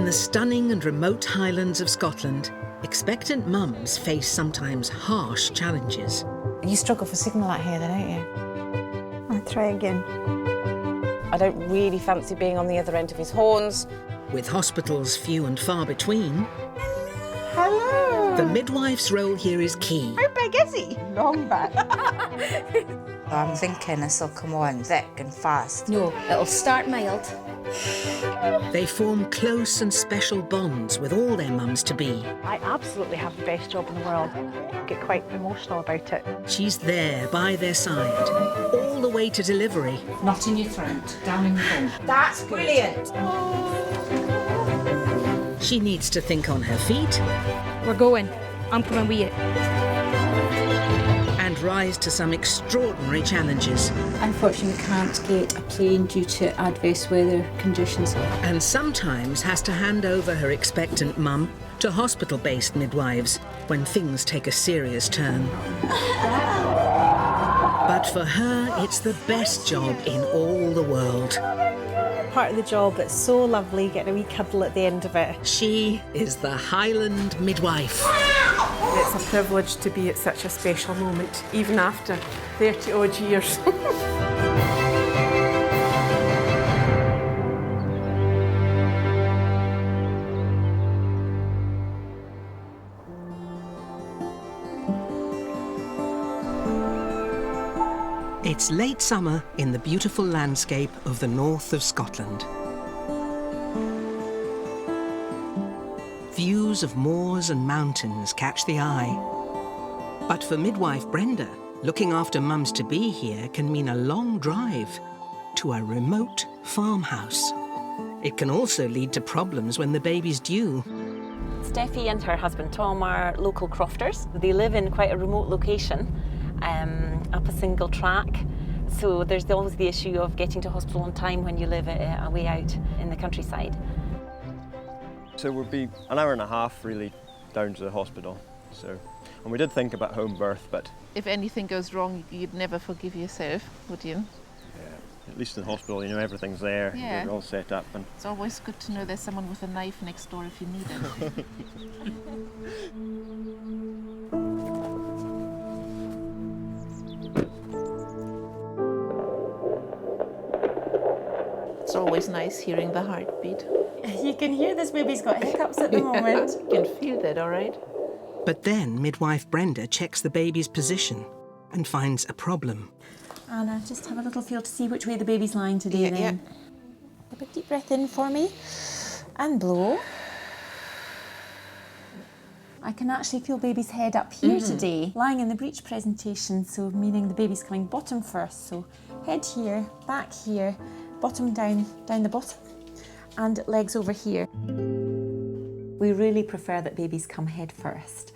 In the stunning and remote Highlands of Scotland, expectant mums face sometimes harsh challenges. You struggle for signal out here then, don't you? I'll try again. I don't really fancy being on the other end of his horns. With hospitals few and far between, Hello! the midwife's role here is key. How big is he? Long back. I'm thinking this will come on thick and fast. No, it'll start mild. They form close and special bonds with all their mums-to-be. I absolutely have the best job in the world. I get quite emotional about it. She's there by their side, all the way to delivery. Not in your throat, down in your bum. That's brilliant! She needs to think on her feet We're going. I'm coming with you. and rise to some extraordinary challenges. Unfortunately, we can't get a plane due to adverse weather conditions. And sometimes has to hand over her expectant mum to hospital-based midwives when things take a serious turn. But for her, it's the best job in all the world. Part of the job that's so lovely, getting a wee cuddle at the end of it. She is the Highland Midwife. It's a privilege to be at such a special moment, even after 30 odd years. It's late summer in the beautiful landscape of the north of Scotland. Views of moors and mountains catch the eye. But for midwife Brenda, looking after mums-to-be here can mean a long drive to a remote farmhouse. It can also lead to problems when the baby's due. Steffi and her husband Tom are local crofters. They live in quite a remote location, up a single track. So there's always the issue of getting to hospital on time when you live away out in the countryside. So it would be an hour and a half really down to the hospital. And we did think about home birth, but If anything goes wrong, you'd never forgive yourself, would you? at least in the hospital, you know, everything's there, Yeah. you're all set up. And It's always good to know there's someone with a knife next door if you need it. It's always nice hearing the heartbeat. You can hear this baby's got hiccups at the moment. You can feel that, all right? But then midwife Brenda checks the baby's position and finds a problem. Anna, just have a little feel to see which way the baby's lying today then. A big deep breath in for me and blow. I can actually feel baby's head up here today, lying in the breech presentation, so meaning the baby's coming bottom first. So head here, back here, bottom down the bottom, and legs over here. We really prefer that babies come head first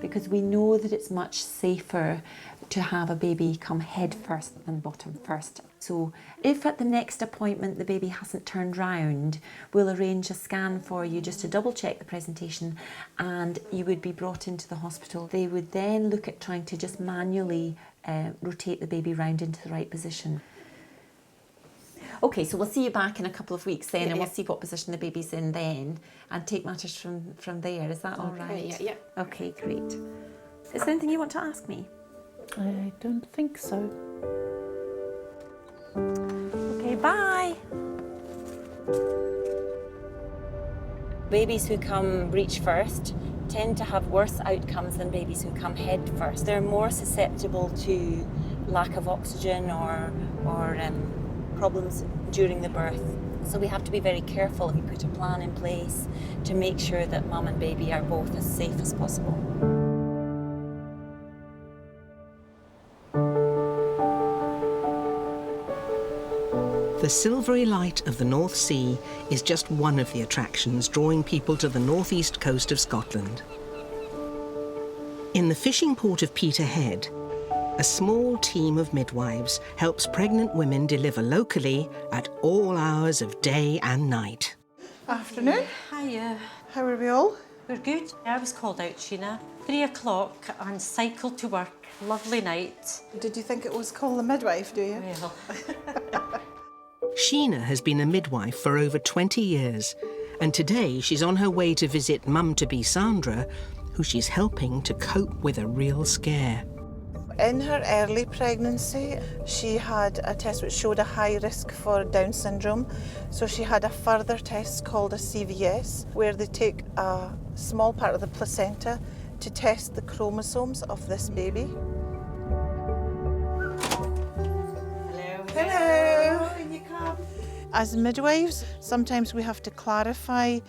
because we know that it's much safer to have a baby come head first than bottom first. So if at the next appointment the baby hasn't turned round, we'll arrange a scan for you just to double check the presentation, and you would be brought into the hospital. They would then look at trying to just manually rotate the baby round into the right position. Okay, so we'll see you back in a couple of weeks then, and we'll see what position the baby's in then and take matters from there. Is that all right? Yeah. Okay, great. Is there anything you want to ask me? I don't think so. Okay, bye. Babies who come breech first tend to have worse outcomes than babies who come head first. They're more susceptible to lack of oxygen or problems during the birth. So we have to be very careful. We put a plan in place to make sure that mum and baby are both as safe as possible. The silvery light of the North Sea is just one of the attractions drawing people to the northeast coast of Scotland. In the fishing port of Peterhead, a small team of midwives helps pregnant women deliver locally at all hours of day and night. Afternoon. Hiya. How are we all? We're good. I was called out, Sheena. 3 o'clock and cycled to work. Lovely night. Did you think it was called the midwife, do you? Well, Sheena has been a midwife for over 20 years And today she's on her way to visit mum-to-be Sandra, who she's helping to cope with a real scare. In her early pregnancy, she had a test which showed a high risk for Down syndrome. So she had a further test called a CVS, where they take a small part of the placenta to test the chromosomes of this baby. Hello. Can you come? As midwives, sometimes we have to clarify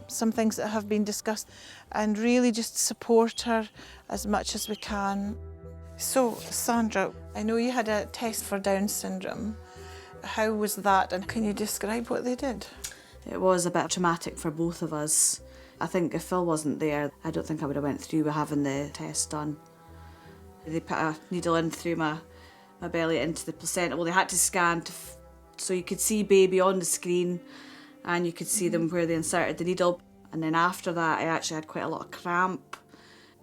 some things that have been discussed and really just support her as much as we can. So, Sandra, I know you had a test for Down syndrome. How was that, and can you describe what they did? It was a bit traumatic for both of us. I think if Phil wasn't there, I don't think I would have went through with having the test done. They put a needle in through my belly into the placenta. Well, they had to scan so you could see baby on the screen and you could see them where they inserted the needle. And then after that, I actually had quite a lot of cramp,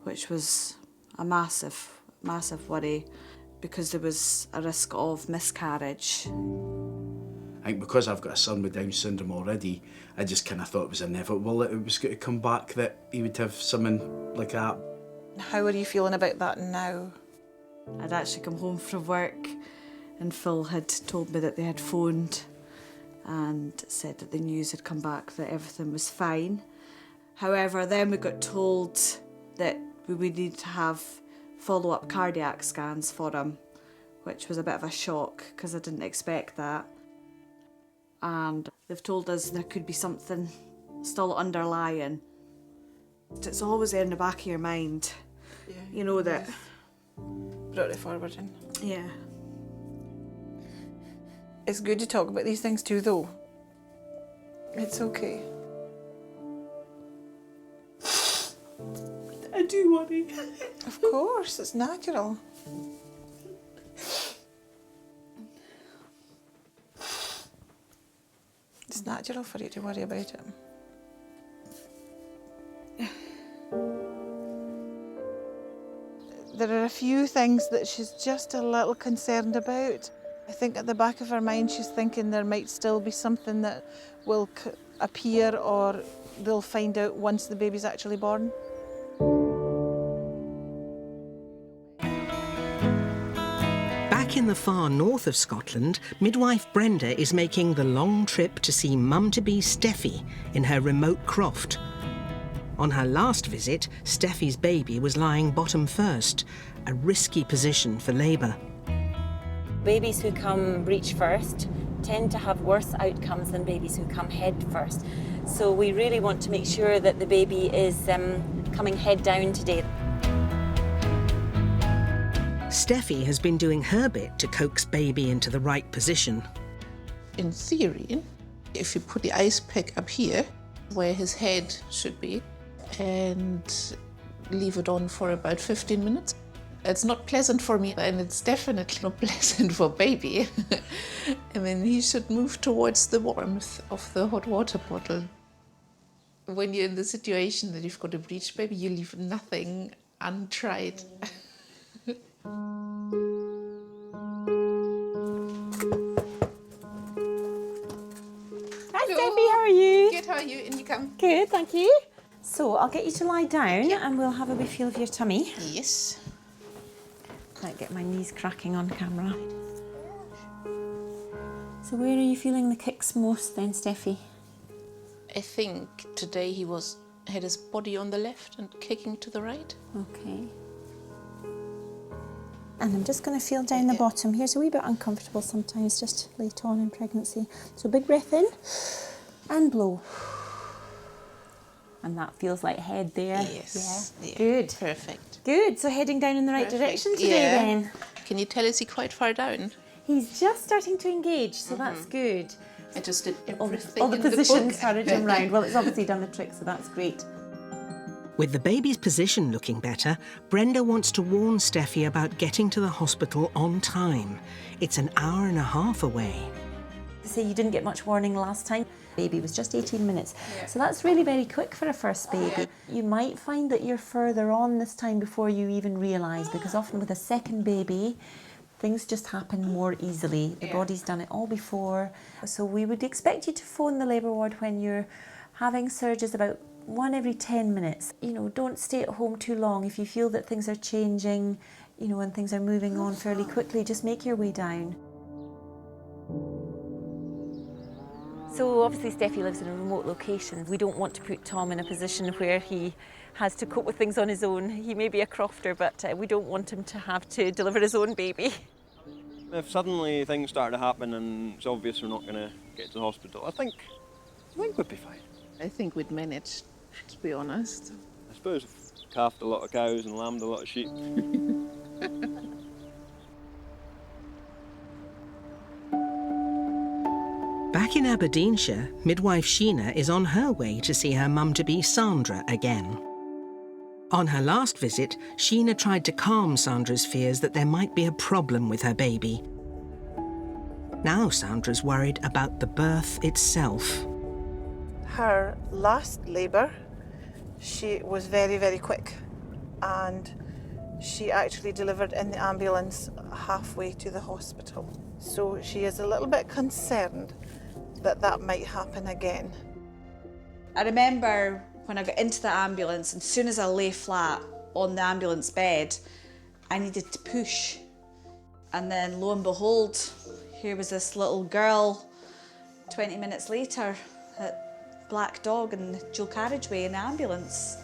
which was a massive worry because there was a risk of miscarriage. I think because I've got a son with Down syndrome already, I just kind of thought it was inevitable that it was going to come back, that he would have something like that. How are you feeling about that now? I'd actually come home from work and Phil had told me that they had phoned and said that the news had come back that everything was fine. However, then we got told that we would need to have follow-up cardiac scans for him, which was a bit of a shock because I didn't expect that. And they've told us there could be something still underlying. It's always there in the back of your mind, you know, that... Brought it forward. Yeah. It's good to talk about these things too, though. It's okay. I do worry. Of course, it's natural. It's natural for you to worry about it. There are a few things that she's just a little concerned about. I think at the back of her mind she's thinking there might still be something that will appear or they'll find out once the baby's actually born. Back in the far north of Scotland, midwife Brenda is making the long trip to see mum-to-be Steffi in her remote croft. On her last visit, Steffi's baby was lying bottom first, a risky position for labour. Babies who come breech first tend to have worse outcomes than babies who come head first. So we really want to make sure that the baby is coming head down today. Steffi has been doing her bit to coax baby into the right position. In theory, if you put the ice pick up here, where his head should be, and leave it on for about 15 minutes. It's not pleasant for me, and it's definitely not pleasant for baby. I mean, he should move towards the warmth of the hot water bottle. When you're in the situation that you've got a breech baby, you leave nothing untried. Hi Steffi, how are you? Good, how are you? In you come. Good, thank you. So I'll get you to lie down and we'll have a wee feel of your tummy. Yes. Might get my knees cracking on camera. So where are you feeling the kicks most then, Steffi? I think today he had his body on the left and kicking to the right. Okay. And I'm just going to feel down the bottom. Here's a wee bit uncomfortable sometimes, just late on in pregnancy. So big breath in and blow. And that feels like head there. Yes. Yeah. Good. Perfect. Good. So heading down in the right direction today then. Can you tell, is he quite far down? He's just starting to engage, so that's good. I just did everything all the in positions the carried him round. Well, it's obviously done the trick, so that's great. With the baby's position looking better, Brenda wants to warn Steffi about getting to the hospital on time. It's an hour and a half away. So you didn't get much warning last time. Baby was just 18 minutes. So that's really very quick for a first baby. You might find that you're further on this time before you even realise, because often with a second baby, things just happen more easily. The body's done it all before. So we would expect you to phone the labour ward when you're Having surges about 1 every 10 minutes. You know, don't stay at home too long. If you feel that things are changing, you know, and things are moving on fairly quickly, just make your way down. So obviously Steffi lives in a remote location. We don't want to put Tom in a position where he has to cope with things on his own. He may be a crofter, but we don't want him to have to deliver his own baby. If suddenly things start to happen and it's obvious we're not going to get to the hospital, I think we'd be fine. I think we'd manage, to be honest. I suppose we've calved a lot of cows and lambed a lot of sheep. Back in Aberdeenshire, midwife Sheena is on her way to see her mum-to-be Sandra again. On her last visit, Sheena tried to calm Sandra's fears that there might be a problem with her baby. Now Sandra's worried about the birth itself. Her last labour, she was very, very quick, and she actually delivered in the ambulance halfway to the hospital. So she is a little bit concerned that that might happen again. I remember when I got into the ambulance, and as soon as I lay flat on the ambulance bed, I needed to push. And then lo and behold, here was this little girl, 20 minutes later, at black dog in the dual carriageway in the ambulance,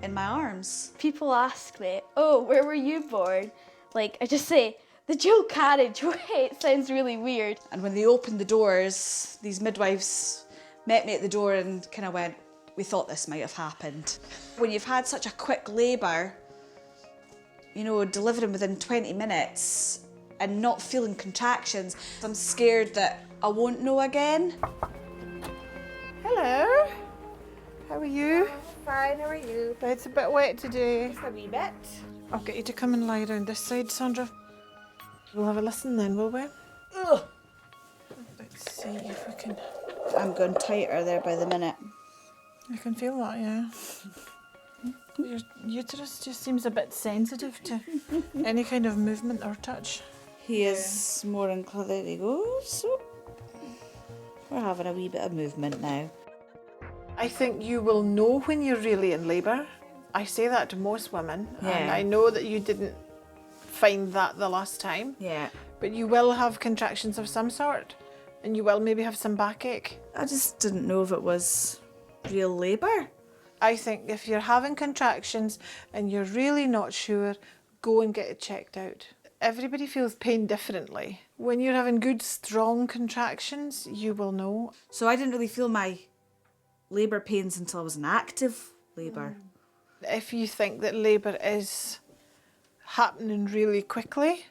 in my arms. People ask me, oh, where were you born? Like, I just say, the dual carriageway. It sounds really weird. And when they opened the doors, these midwives met me at the door and kind of went, we thought this might have happened. When you've had such a quick labour, you know, delivering within 20 minutes and not feeling contractions, I'm scared that I won't know again. Hello, how are you? Fine, how are you? It's a bit wet today. Just a wee bit. I'll get you to come and lie down this side, Sandra. We'll have a listen then, will we? Ugh. Let's see if we can... I'm going tighter there by the minute. I can feel that, yeah. Your uterus just seems a bit sensitive to any kind of movement or touch. He is more inclined. There he goes. So we're having a wee bit of movement now. I think you will know when you're really in labour. I say that to most women, and Yeah. I know that you didn't find that the last time. Yeah. But you will have contractions of some sort, and you will maybe have some backache. I just didn't know if it was real labour. I think if you're having contractions and you're really not sure, go and get it checked out. Everybody feels pain differently. When you're having good, strong contractions, you will know. So I didn't really feel my labour pains until I was in active labour. If you think that labour is happening really quickly,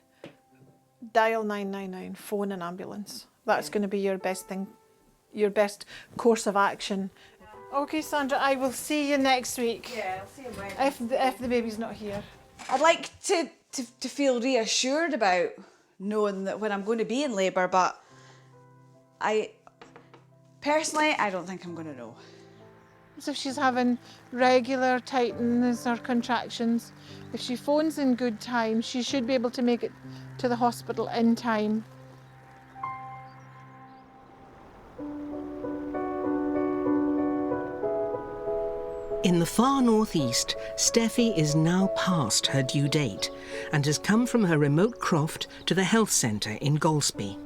dial 999, phone an ambulance. That's going to be your best thing, your best course of action. Okay, Sandra, I will see you next week. Yeah, I'll see you Wednesday. If the baby's not here. I'd like to feel reassured about knowing that when I'm going to be in labour, but personally, I don't think I'm going to know. So if she's having regular tightness or contractions, if she phones in good time, she should be able to make it to the hospital in time. In the far northeast, Steffi is now past her due date and has come from her remote croft to the health centre in Golspie.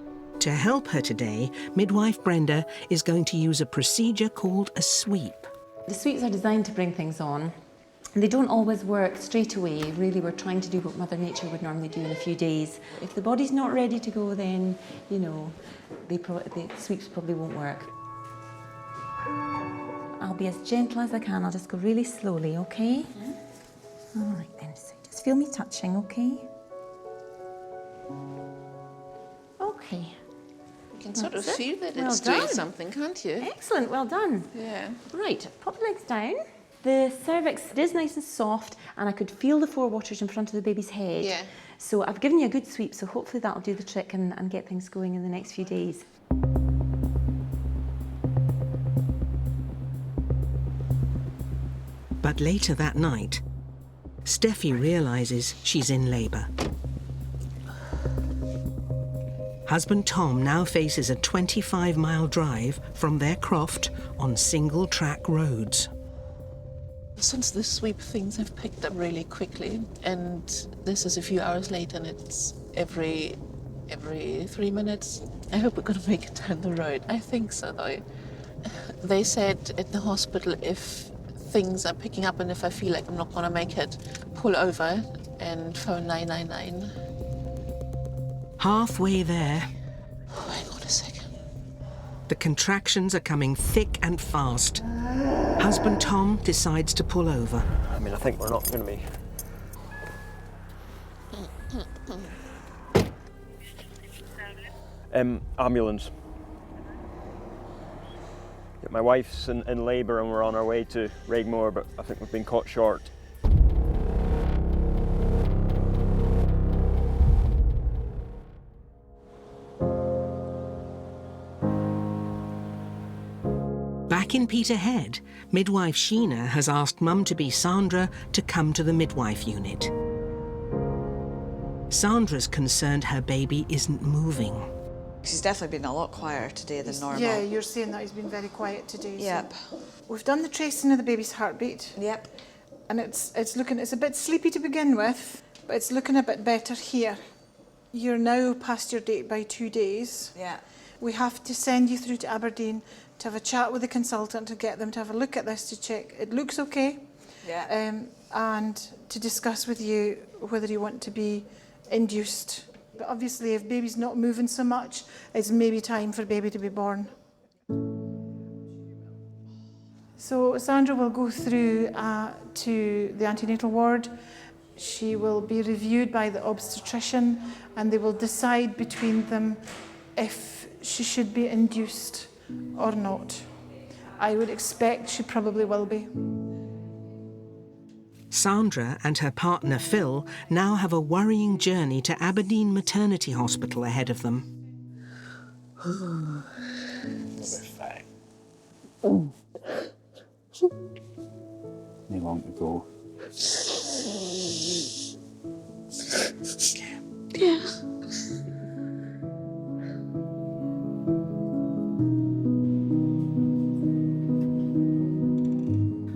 To help her today, midwife Brenda is going to use a procedure called a sweep. The sweeps are designed to bring things on. They don't always work straight away. Really, we're trying to do what Mother Nature would normally do in a few days. If the body's not ready to go, then, you know, the sweeps probably won't work. I'll be as gentle as I can. I'll just go really slowly, okay? All right then, so just feel me touching, okay? Okay. You can sort of That's it. feel that Well it's doing done. something, can't you? Excellent, well done. Yeah. Right, pop the legs down. The cervix is nice and soft, and I could feel the four waters in front of the baby's head. Yeah. So I've given you a good sweep, so hopefully that'll do the trick and get things going in the next few days. But later that night, Steffi realises she's in labour. Husband Tom now faces a 25-mile drive from their croft on single-track roads. Since the sweep, things have picked up really quickly, and this is a few hours late, and it's every 3 minutes. I hope we're going to make it down the road. I think so, though. They said at the hospital, if things are picking up and if I feel like I'm not going to make it, pull over and phone 999. Halfway there, oh, hang on a second. The contractions are coming thick and fast. Husband Tom decides to pull over. I mean, I think we're not going to be... ambulance. Yeah, my wife's in labour and we're on our way to Regmore, but I think we've been caught short. Back in Peterhead, midwife Sheena has asked Mum-to-be Sandra to come to the midwife unit. Sandra's concerned her baby isn't moving. She's definitely been a lot quieter today than normal. Yeah, you're saying that he's been very quiet today. Yep. So we've done the tracing of the baby's heartbeat. Yep. And it's a bit sleepy to begin with, but it's looking a bit better here. You're now past your date by 2 days. Yeah. We have to send you through to Aberdeen to have a chat with the consultant to get them to have a look at this to check it looks okay. Yeah. And to discuss with you whether you want to be induced. But obviously, if baby's not moving so much, it's maybe time for baby to be born. So Sandra will go through to the antenatal ward. She will be reviewed by the obstetrician, and they will decide between them if she should be induced or not. I would expect she probably will be. Sandra and her partner Phil now have a worrying journey to Aberdeen Maternity Hospital ahead of them. They want to go. Yeah.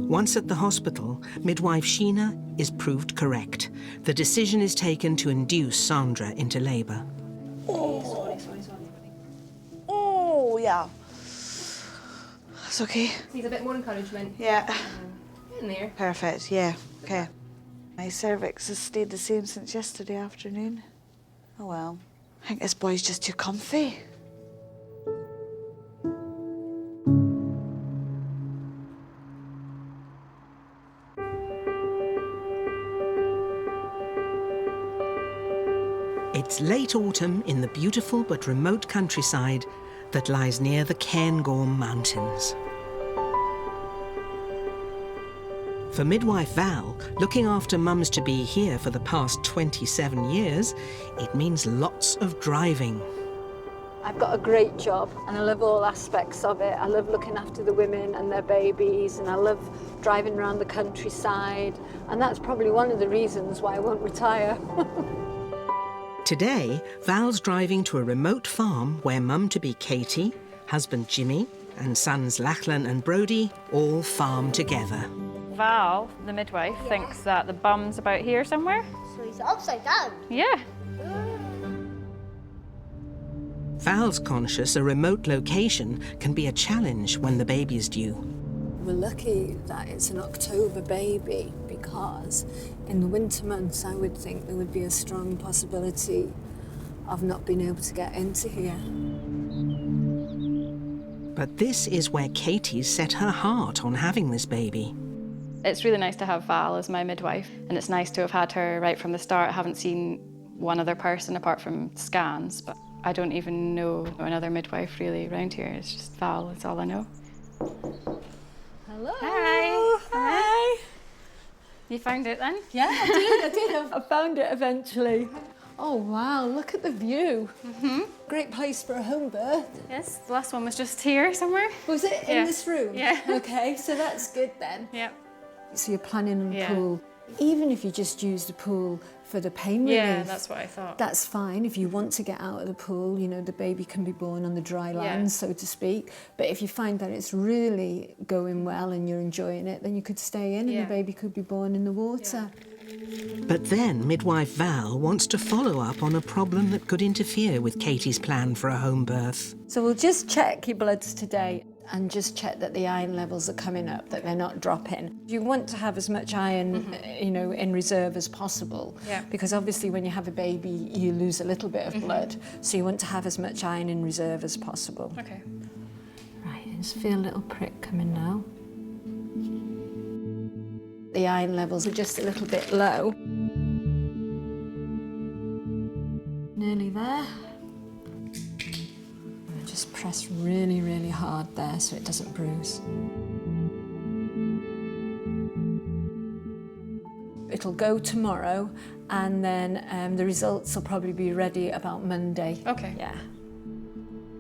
Once at the hospital, midwife Sheena is proved correct. The decision is taken to induce Sandra into labour. Oh, oh yeah. It's okay. Needs a bit more encouragement. Yeah. In there. Perfect, yeah. Okay. My cervix has stayed the same since yesterday afternoon. Oh well. I think this boy's just too comfy. It's late autumn in the beautiful but remote countryside that lies near the Cairngorm Mountains. For midwife Val, looking after mums-to-be here for the past 27 years, it means lots of driving. I've got a great job and I love all aspects of it. I love looking after the women and their babies, and I love driving around the countryside, and that's probably one of the reasons why I won't retire. Today, Val's driving to a remote farm where mum-to-be Katie, husband Jimmy, and sons Lachlan and Brodie all farm together. Val, the midwife, thinks that the bum's about here somewhere. So he's upside down? Yeah. Val's conscious a remote location can be a challenge when the baby's due. We're lucky that it's an October baby, because in the winter months I would think there would be a strong possibility of not being able to get into here. But this is where Katie's set her heart on having this baby. It's really nice to have Val as my midwife, and it's nice to have had her right from the start. I haven't seen one other person apart from scans, but I don't even know another midwife really around here. It's just Val, that's all I know. Hello. Hi. Hi. You found it then? Yeah, I did. I found it eventually. Oh wow, look at the view. Great place for a home birth. Yes, the last one was just here somewhere. Was it in this room? Yeah. Okay, so that's good then. Yeah. So you're planning on a pool. Even if you just use the pool for the pain relief. Yeah, that's what I thought. That's fine. If you want to get out of the pool, you know, the baby can be born on the dry land, so to speak. But if you find that it's really going well and you're enjoying it, then you could stay in and the baby could be born in the water. But then midwife Val wants to follow up on a problem that could interfere with Katie's plan for a home birth. So we'll just check your bloods today and just check that the iron levels are coming up, that they're not dropping. You want to have as much iron, you know, in reserve as possible, because obviously when you have a baby, you lose a little bit of blood, so you want to have as much iron in reserve as possible. Okay. Right, I just feel a little prick coming now. The iron levels are just a little bit low. Nearly there. Just press really, really hard there so it doesn't bruise. It'll go tomorrow and then the results will probably be ready about Monday. Okay. Yeah.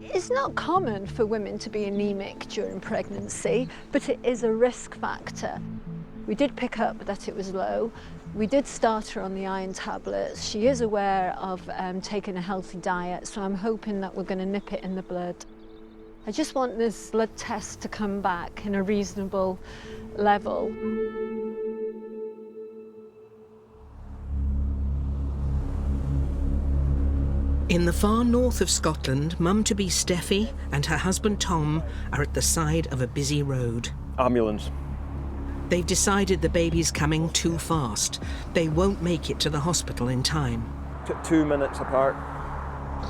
It's not common for women to be anemic during pregnancy, but it is a risk factor. We did pick up that it was low. We did start her on the iron tablets. She is aware of taking a healthy diet, so I'm hoping that we're going to nip it in the blood. I just want this blood test to come back in a reasonable level. In the far north of Scotland, mum-to-be Steffi and her husband Tom are at the side of a busy road. Ambulance. They've decided the baby's coming too fast. They won't make it to the hospital in time. 2 minutes apart.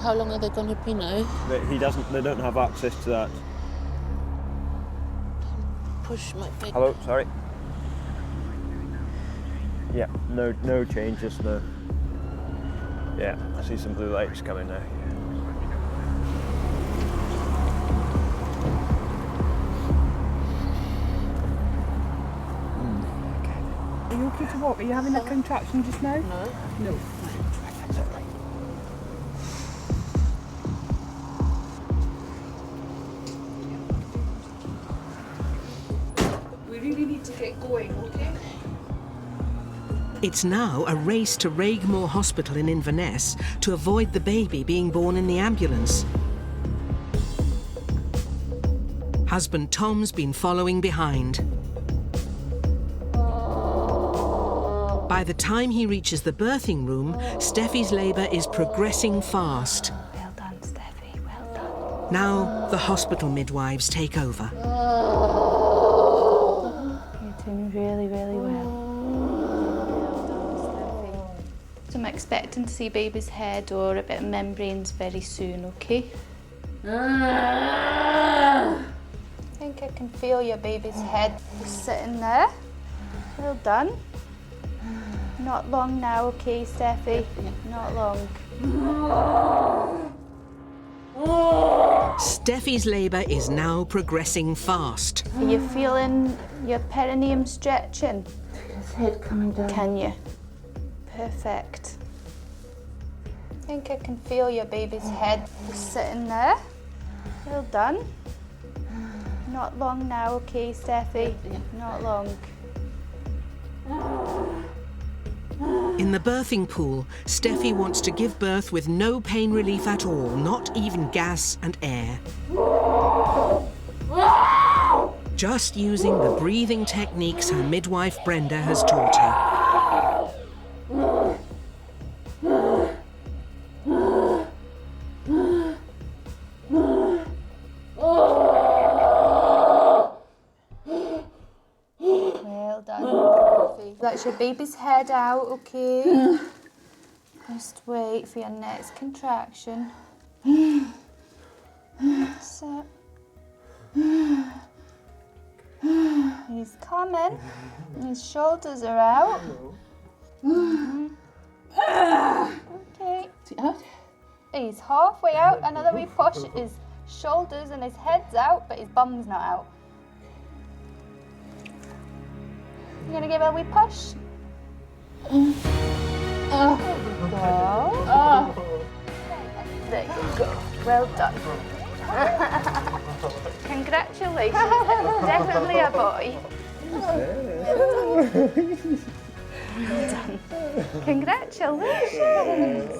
How long are they going to be now? They don't have access to that. Push my big... Hello, sorry. Yeah, no changes, no. Yeah, I see some blue lights coming now. Are you okay to walk? Are you having a contraction just now? No. No. We really need to get going, okay? It's now a race to Raigmore Hospital in Inverness to avoid the baby being born in the ambulance. Husband Tom's been following behind. By the time he reaches the birthing room, Steffi's labour is progressing fast. Well done, Steffi, well done. Now the hospital midwives take over. You're doing really, really well. So I'm expecting to see baby's head or a bit of membranes very soon, okay? I think I can feel your baby's head sitting there. Well done. Not long now, okay, Steffi? Not long. Steffi's labour is now progressing fast. Are you feeling your perineum stretching? His head coming down. Can you? Perfect. I think I can feel your baby's head sitting there. Well done. Not long now, okay, Steffi? Not long. In the birthing pool, Steffi wants to give birth with no pain relief at all, not even gas and air. Just using the breathing techniques her midwife Brenda has taught her. Well done. That's your baby's head out, okay? Just wait for your next contraction. So, he's coming. His shoulders are out. Okay. He's halfway out. Another wee push. His shoulders and his head's out, but his bum's not out. You gonna give it a wee push? There we go. There you go. Well done. Congratulations. Definitely a boy. Well done. Congratulations.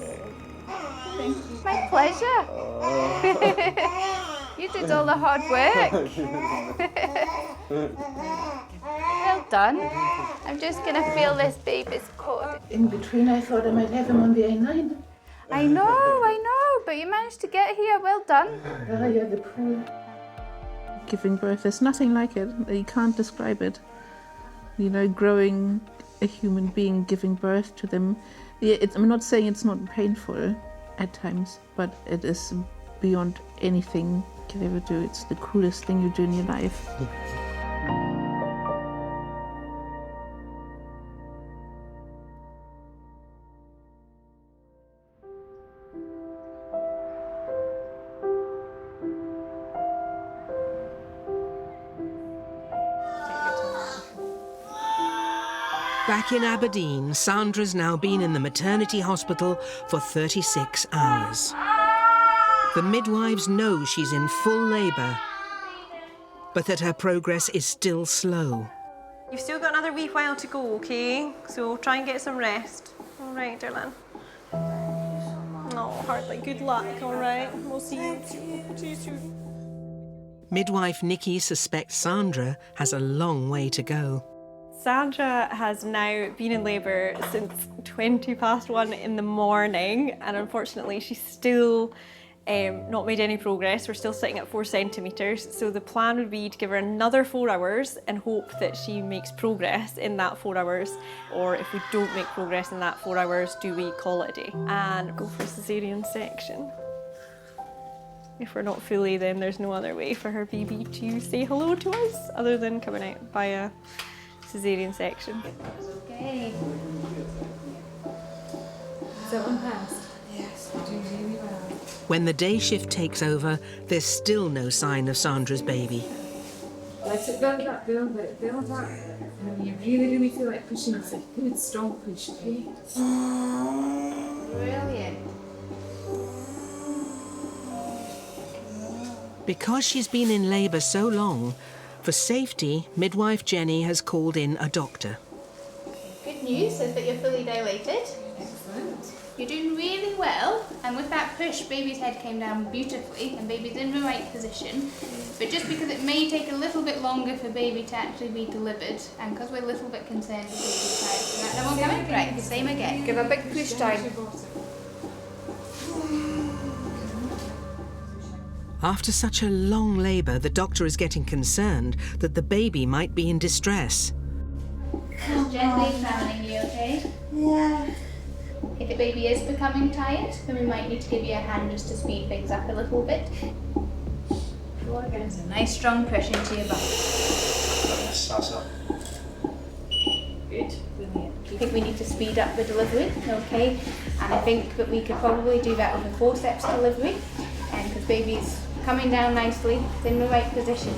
My pleasure. You did all the hard work. Well done. I'm just going to feel this baby's cord. In between, I thought I might have him on the A9. I know, but you managed to get here. Well done. Yeah, the pool. Giving birth, there's nothing like it. You can't describe it. You know, growing a human being, giving birth to them. Yeah, I'm not saying it's not painful at times, but it is beyond anything you can ever do. It's the coolest thing you do in your life. Back in Aberdeen, Sandra's now been in the maternity hospital for 36 hours. The midwives know she's in full labour, but that her progress is still slow. You've still got another wee while to go, okay? So try and get some rest. All right, darling. Oh, Hartley, good luck, all right? We'll see you soon. Midwife Nikki suspects Sandra has a long way to go. Sandra has now been in labour since 1:20 in the morning, and unfortunately she's still not made any progress. We're still sitting at 4 centimetres, so the plan would be to give her another 4 hours and hope that she makes progress in that 4 hours, or if we don't make progress in that 4 hours, do we call it a day and go for a caesarean section. If we're not fully, then there's no other way for her baby to say hello to us other than coming out via caesarean section. Okay. Is that one passed? Yes, you're doing really well. When the day shift takes over, there's still no sign of Sandra's baby. Let it build up, build it, build up. And when you really feel like pushing, it's a good strong push, okay? Brilliant. Because she's been in labour so long, for safety, midwife Jenny has called in a doctor. Good news is that you're fully dilated. Excellent. You're doing really well, and with that push, baby's head came down beautifully, and baby's in the right position. But just because it may take a little bit longer for baby to actually be delivered, and because we're a little bit concerned with baby's side, that one coming? Right, the same again. Give a big push down. After such a long labour, the doctor is getting concerned that the baby might be in distress. Just gently examining you, okay? Yeah. If the baby is becoming tired, then we might need to give you a hand just to speed things up a little bit. There's a nice strong push into your bum. Good. I think we need to speed up the delivery, okay? And I think that we could probably do that with a forceps delivery, because baby's coming down nicely, it's in the right position.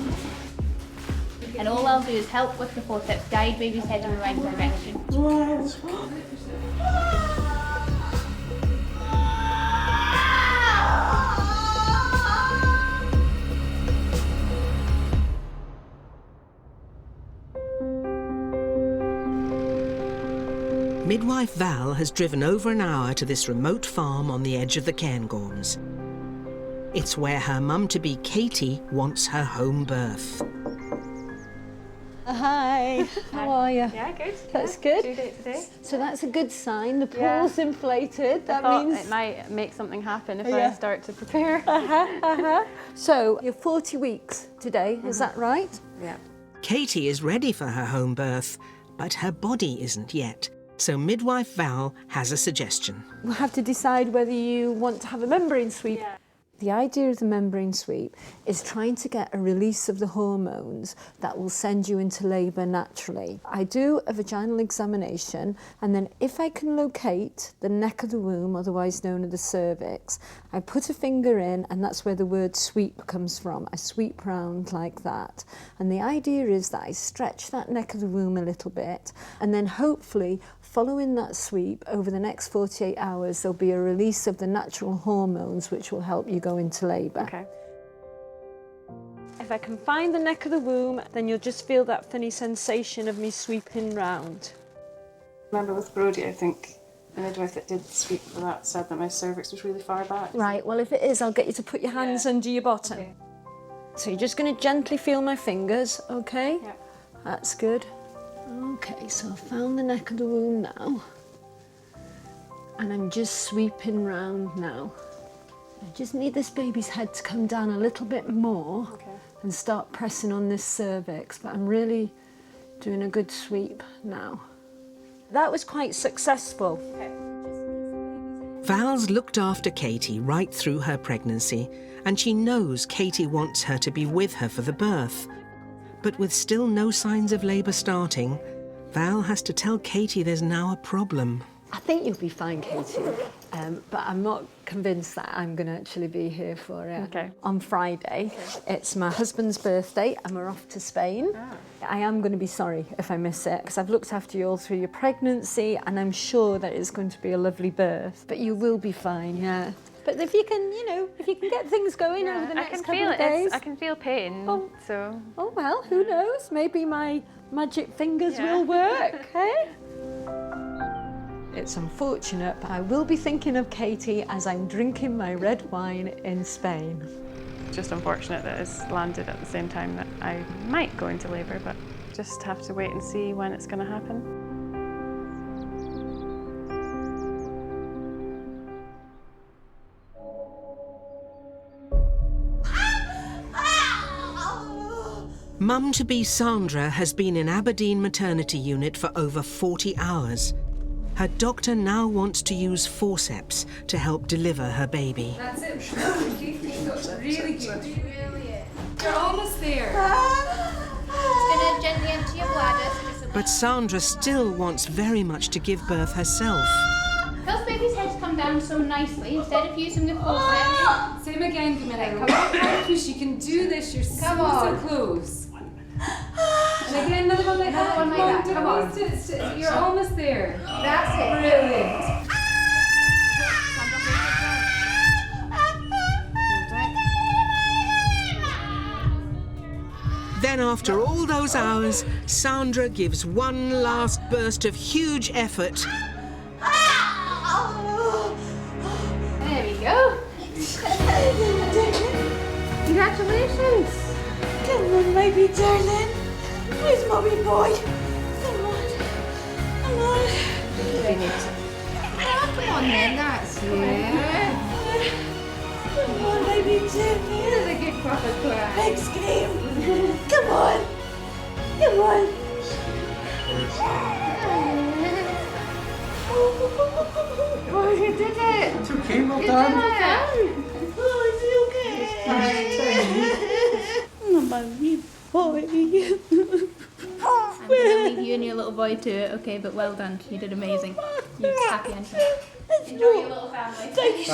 And all I'll do is help with the forceps, guide baby's head in the right direction. Midwife Val has driven over an hour to this remote farm on the edge of the Cairngorms. It's where her mum-to-be Katie wants her home birth. Hi, how are you? Yeah, good. That's good. Due date today. So that's a good sign. The pool's inflated. That means it might make something happen if Yeah. I start to prepare. So you're 40 weeks today, is that right? Yeah. Katie is ready for her home birth, but her body isn't yet. So midwife Val has a suggestion. We'll have to decide whether you want to have a membrane sweep. Yeah. The idea of the membrane sweep is trying to get a release of the hormones that will send you into labour naturally. I do a vaginal examination, and then if I can locate the neck of the womb, otherwise known as the cervix, I put a finger in, and that's where the word sweep comes from. I sweep round like that. And the idea is that I stretch that neck of the womb a little bit, and then hopefully following that sweep over the next 48 hours, there'll be a release of the natural hormones which will help you go into labour. Okay. If I can find the neck of the womb, then you'll just feel that funny sensation of me sweeping round. Remember with Brodie, I think the midwife that did speak for that said that my cervix was really far back. Right, well if it is, I'll get you to put your hands under your bottom. Okay. So you're just going to gently feel my fingers, okay? Yeah. That's good. Okay, so I've found the neck of the womb now. And I'm just sweeping round now. I just need this baby's head to come down a little bit more and start pressing on this cervix, but I'm really doing a good sweep now. That was quite successful. Val's looked after Katie right through her pregnancy, and she knows Katie wants her to be with her for the birth. But with still no signs of labour starting, Val has to tell Katie there's now a problem. I think you'll be fine, Katie, but I'm not convinced that I'm going to actually be here for it. On Friday. It's my husband's birthday and we're off to Spain. I am going to be sorry if I miss it, because I've looked after you all through your pregnancy and I'm sure that it's going to be a lovely birth. But you will be fine, yeah. But if you can, you know, if you can get things going over the next couple of days. I can feel pain, so... Oh, well, who knows? Maybe my magic fingers will work, hey? It's unfortunate, but I will be thinking of Katie as I'm drinking my red wine in Spain. Just unfortunate that it's landed at the same time that I might go into labour, but just have to wait and see when it's going to happen. Mum-to-be Sandra has been in Aberdeen maternity unit for over 40 hours. Her doctor now wants to use forceps to help deliver her baby. That's it. Really good. You're almost there. It's going to gently empty your bladder. But Sandra still wants very much to give birth herself. Those babies' heads come down so nicely instead of using the forceps. Same again, Camilla. Come on, push. You can do this. You're so close. And again, another one like that. Another one like that. Come on. You're almost there. That's it. Brilliant. Then after all those hours, Sandra gives one last burst of huge effort. There we go. Congratulations. Come on, baby darling. Where's mommy boy? Come on. Come on. Come on then, that's it. Come on, baby darling. This is a good proper cry. Big scream. Come on. Come on. Oh, you did it. It's okay, well You done. did it. Oh, is he okay? Oh, my wee boy. I'm going to leave you and your little boy to it, okay, but well done. You did amazing. You're happy, aren't you? Enjoy your little family. Thanks.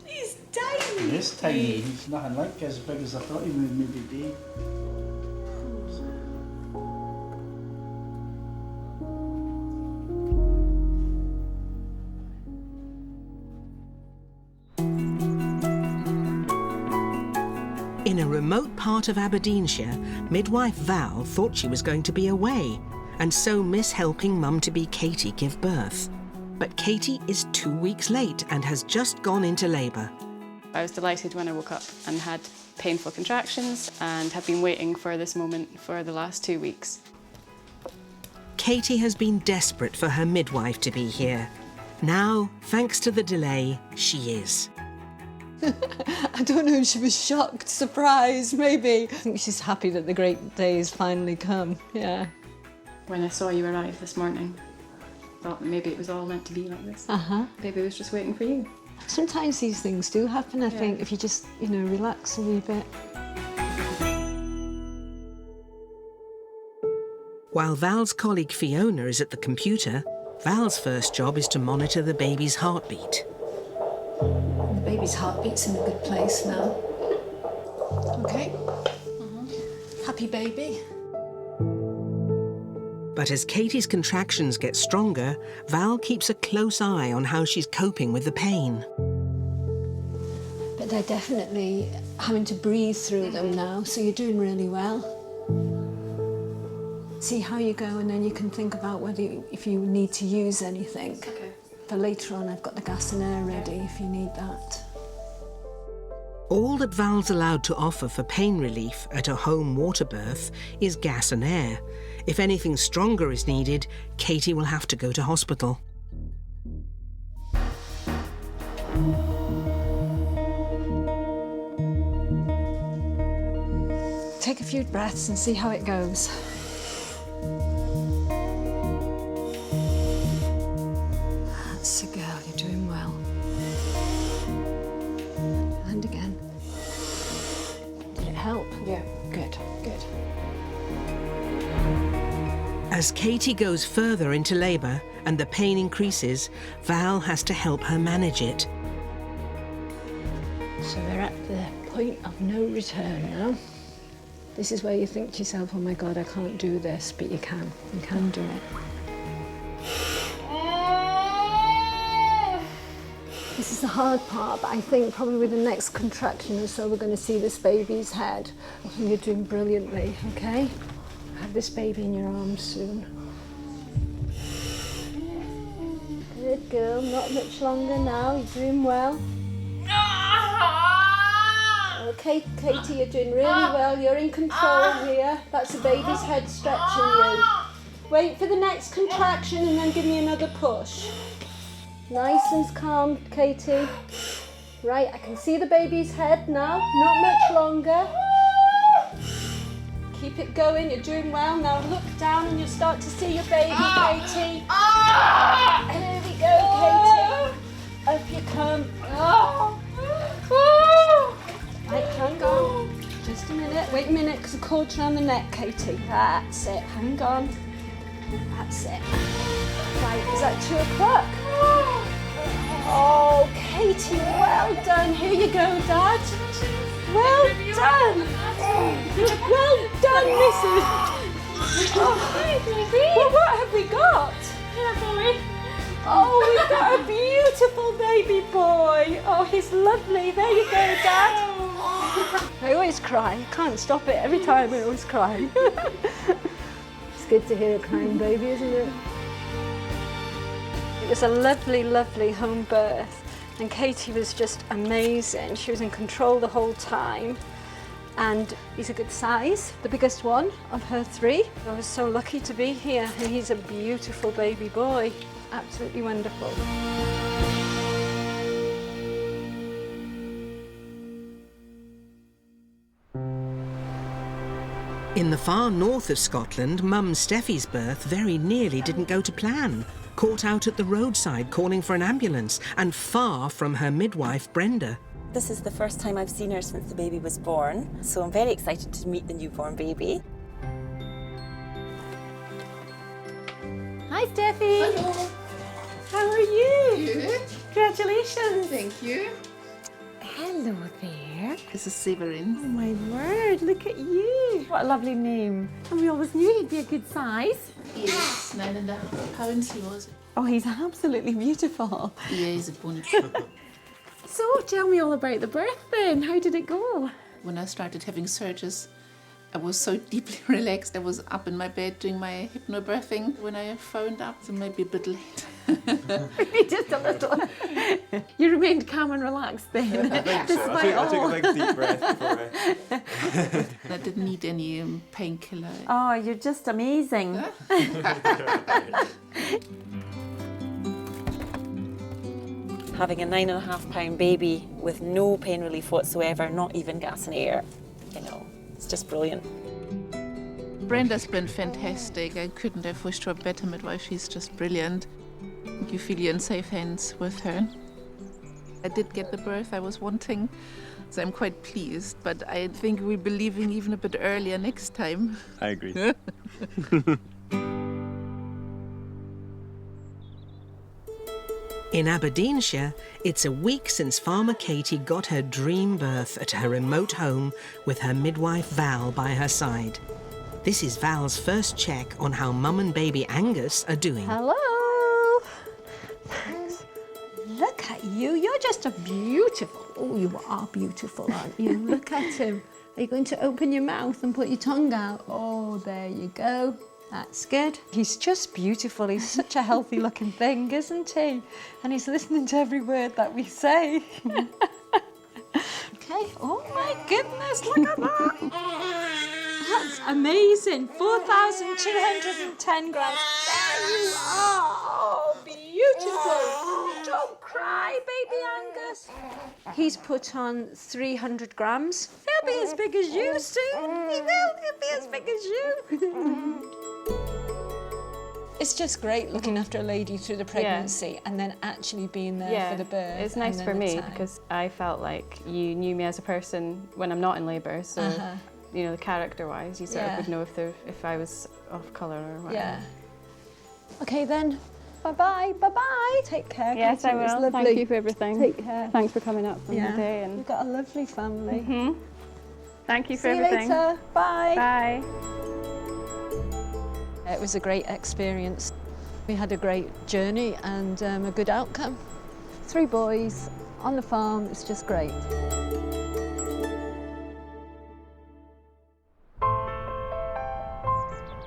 He's tiny. He is tiny. He's nothing like as big as I thought he would maybe be. In a remote part of Aberdeenshire, midwife Val thought she was going to be away, and so miss helping mum-to-be Katie give birth. But Katie is 2 weeks late and has just gone into labour. I was delighted when I woke up and had painful contractions and have been waiting for this moment for the last 2 weeks. Katie has been desperate for her midwife to be here. Now, thanks to the delay, she is. I don't know if she was shocked, surprised, maybe. I think she's happy that the great day's finally come, yeah. When I saw you arrive this morning, I thought maybe it was all meant to be like this. Baby was just waiting for you. Sometimes these things do happen, I think, if you just, you know, relax a wee bit. While Val's colleague Fiona is at the computer, Val's first job is to monitor the baby's heartbeat. The baby's heartbeat's in a good place now. Okay. Happy baby. But as Katie's contractions get stronger, Val keeps a close eye on how she's coping with the pain. But they're definitely having to breathe through them now, so you're doing really well. See how you go, and then you can think about whether if you need to use anything. Okay. For later on, I've got the gas and air ready if you need that. All that Val's allowed to offer for pain relief at a home water birth is gas and air. If anything stronger is needed, Katie will have to go to hospital. Take a few breaths and see how it goes. That's a girl, you're doing well. And again. Did it help? Yeah. Good, good. As Katie goes further into labour and the pain increases, Val has to help her manage it. So we're at the point of no return now. This is where you think to yourself, oh my God, I can't do this, but you can do it. This is the hard part, but I think probably with the next contraction or so, we're going to see this baby's head. And you're doing brilliantly, okay? Have this baby in your arms soon. Good girl, not much longer now, you're doing well. Okay, Katie, you're doing really well. You're in control here. That's the baby's head stretching you. Wait for the next contraction and then give me another push. Nice and calm, Katie. Right, I can see the baby's head now. Not much longer. Keep it going. You're doing well. Now look down and you'll start to see your baby, Katie. There we go, Katie. Up you come. Right, hang on. Just a minute. Wait a minute, because the cord's around the neck, Katie. That's it. Hang on. That's it. Right, is that 2 o'clock? Oh, Katie, well done. Here you go, Dad. Well done. Well done, Mrs. Well, what have we got? Oh, we've got a beautiful baby boy. Oh, he's lovely. There you go, Dad. I always cry. I can't stop it. Every time I always cry. It's good to hear a crying baby, isn't it? It was a lovely, lovely home birth. And Katie was just amazing. She was in control the whole time. And he's a good size, the biggest one of her 3. I was so lucky to be here. And he's a beautiful baby boy. Absolutely wonderful. In the far north of Scotland, Mum Steffi's birth very nearly didn't go to plan. Caught out at the roadside calling for an ambulance and far from her midwife, Brenda. This is the first time I've seen her since the baby was born, so I'm very excited to meet the newborn baby. Hi, Steffi. Hello. How are you? Good. Congratulations. Thank you. Hello there. This is Severin. Oh my word, look at you. What a lovely name. And we always knew he'd be a good size. Yes, 9.5 pounds he was. Oh, he's absolutely beautiful. Yeah, he's a pony. So tell me all about the birth then. How did it go? When I started having surgeries, I was so deeply relaxed. I was up in my bed doing my hypnobirthing when I phoned up, so maybe a bit late. Maybe just a little. You remained calm and relaxed then. I think so. I took a big deep breath before I didn't need any painkiller. Oh, you're just amazing. Having a 9.5-pound baby with no pain relief whatsoever, not even gas and air, you know, it's just brilliant. Brenda's been fantastic. I couldn't have wished for a better midwife. She's just brilliant. You feel you're in safe hands with her. I did get the birth I was wanting, so I'm quite pleased, but I think we'll be leaving even a bit earlier next time. I agree. In Aberdeenshire, it's a week since Farmer Katie got her dream birth at her remote home with her midwife Val by her side. This is Val's first check on how Mum and baby Angus are doing. Hello. Thanks. Look at you. You're just a beautiful. Oh, you are beautiful, aren't you? Look at him. Are you going to open your mouth and put your tongue out? Oh, there you go. That's good. He's just beautiful. He's such a healthy looking thing, isn't he? And he's listening to every word that we say. Okay, oh my goodness, look at that. That's amazing. 4,210 grams. There you are. Oh, beautiful. Don't cry, baby Angus. He's put on 300 grams. He'll be as big as you soon. He will. He'll be as big as you. It's just great looking after a lady through the pregnancy and then actually being there for the birth. It's nice for me because I felt like you knew me as a person when I'm not in labour, so you know, character-wise, you sort of would know if I was off colour or whatever. Yeah. Okay then. Bye-bye. Bye-bye. Take care. Yes, Katie. I will. It was lovely. Thank you for everything. Take care. Thanks for coming up on the day. And we've got a lovely family. Thank you for See everything. you later. Bye. Bye. It was a great experience. We had a great journey and a good outcome. 3 boys on the farm, it's just great.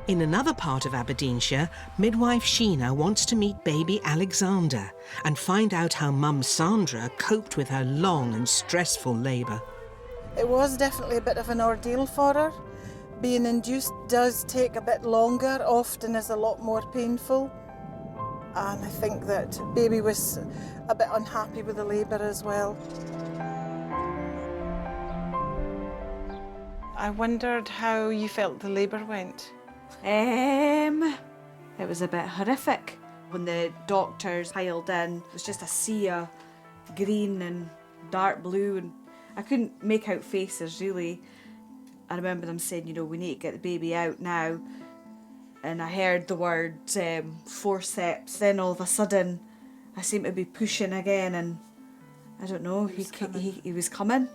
In another part of Aberdeenshire, midwife Sheena wants to meet baby Alexander and find out how mum Sandra coped with her long and stressful labour. It was definitely a bit of an ordeal for her. Being induced does take a bit longer, often is a lot more painful. And I think that baby was a bit unhappy with the labour as well. I wondered how you felt the labour went. It was a bit horrific. When the doctors piled in, it was just a sea of green and dark blue, and I couldn't make out faces really. I remember them saying, you know, we need to get the baby out now. And I heard the word forceps. Then all of a sudden, I seemed to be pushing again, and I don't know, he was coming,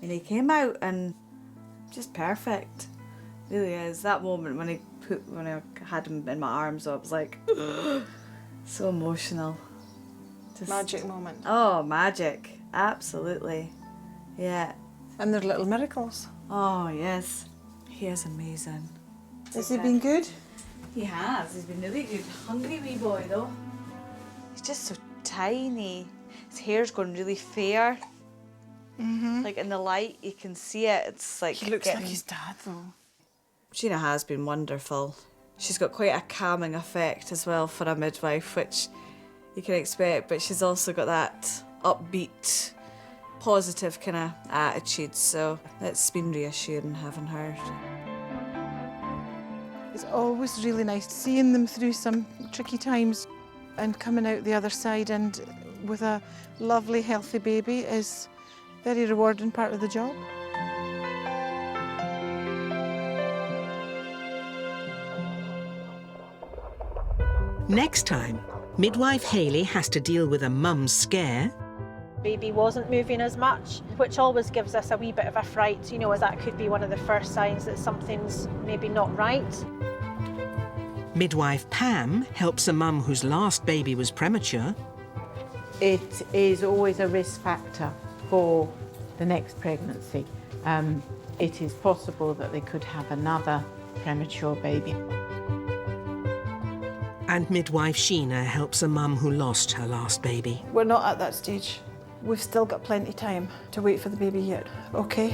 and he came out, and just perfect. Really is. That moment when I had him in my arms, I was like, so emotional. Just, Magic moment. Oh, magic. Absolutely. Yeah. And they're little miracles. Oh, yes. He is amazing. Has he been good? He has. He's been really good. Hungry wee boy, though. He's just so tiny. His hair's gone really fair. Like in the light, you can see it. It's like He looks like his dad, though. Sheena has been wonderful. She's got quite a calming effect as well for a midwife, which you can expect, but she's also got that upbeat, positive kind of attitude, so it's been reassuring having her. It's always really nice seeing them through some tricky times and coming out the other side and with a lovely, healthy baby is a very rewarding part of the job. Next time, midwife Hayley has to deal with a mum's scare. Baby wasn't moving as much, which always gives us a wee bit of a fright, you know, as that could be one of the first signs that something's maybe not right. Midwife Pam helps a mum whose last baby was premature. It is always a risk factor for the next pregnancy. It is possible that they could have another premature baby. And midwife Sheena helps a mum who lost her last baby. We're not at that stage. We've still got plenty of time to wait for the baby yet, okay?